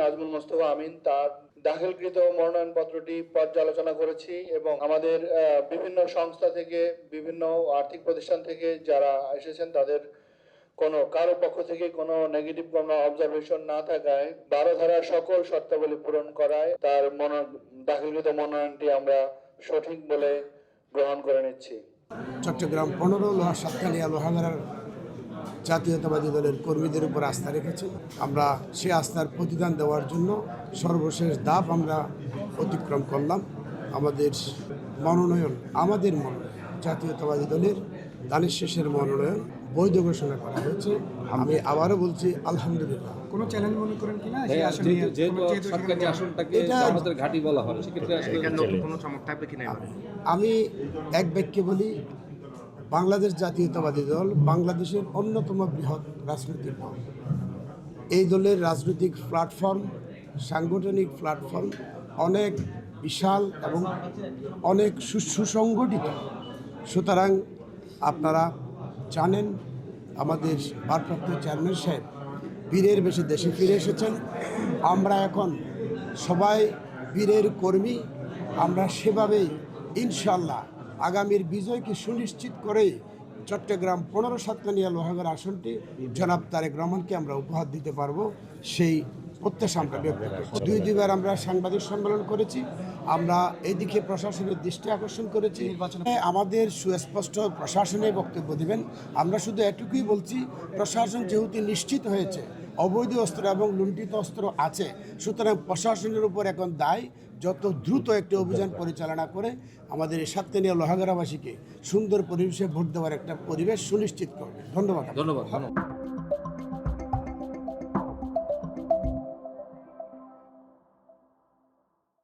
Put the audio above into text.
নাজমুল মোস্তফা আমিন তার দাখিলকৃত মনোনয়নপত্রটি পর্যালোচনা করেছি এবং আমাদের বিভিন্ন সংস্থা থেকে বিভিন্ন আর্থিক প্রতিষ্ঠান থেকে যারা এসেছেন তাদের কারো পক্ষ থেকে কোনো নেগেটিভ কোনো অবজারভেশন না থাকায় 12 ধারার সকল শর্তাবলী পূরণ করায় তার দাখিলকৃত মনোনয়নটি আমরা সঠিক বলে গ্রহণ করে নিচ্ছি। চট্টগ্রাম 15 লোহা সাতকানিয়া লোহাগাড়ার জাতীয়তাবাদী দলের কর্মীদের উপর আস্থা রেখেছেন। আমরা সে আস্থার প্রতিদান দেওয়ার জন্য সর্বশেষ ধাপ আমরা অতিক্রম করলাম। আমাদের মনোনয়ন জাতীয়তাবাদী দলের দানের শেষের মনোনয়ন বৈধ ঘোষণা করা হয়েছে। আমি আবারও বলছি আলহামদুলিল্লাহ। কোনো চ্যালেঞ্জ মনে করেন কিনা? আমি এক বাক্যে বলি, বাংলাদেশ জাতীয়তাবাদী দল বাংলাদেশের অন্যতম বৃহৎ রাজনৈতিক দল। এই দলের রাজনৈতিক প্ল্যাটফর্ম, সাংগঠনিক প্ল্যাটফর্ম অনেক বিশাল এবং অনেক সুসংগঠিত। সুতরাং আপনারা জানেন আমাদের ভারপ্রাপ্ত চেয়ারম্যান সাহেব বীরের বেশে দেশে ফিরে এসেছেন। আমরা এখন সবাই বীরের কর্মী। আমরা সেভাবেই ইনশাল্লাহ আগামীর বিজয়কে সুনিশ্চিত করে চট্টগ্রাম 15 সাতকানিয়া লোহাগাড়া আসনটি জনাব তারেক রহমানকে আমরা উপহার দিতে পারবো, সেই প্রত্যাশা আমরা ব্যক্ত করছি। দুইবার আমরা সাংবাদিক সম্মেলন করেছি। আমরা এদিকে প্রশাসনের দৃষ্টি আকর্ষণ করেছি। আমাদের সুস্পষ্ট প্রশাসনে বক্তব্য দেবেন। আমরা শুধু এটুকুই বলছি, প্রশাসন যেহেতু নিশ্চিত হয়েছে অবৈধ অস্ত্র এবং লুণ্ঠিত অস্ত্র আছে, সুতরাং প্রশাসনের উপর এখন দায় যত দ্রুত একটি অভিযান পরিচালনা করে আমাদের এই সাতকানিয়া লোহাগাড়াবাসীকে সুন্দর পরিবেশে ভোট দেওয়ার একটা পরিবেশ সুনিশ্চিত করবে। ধন্যবাদ।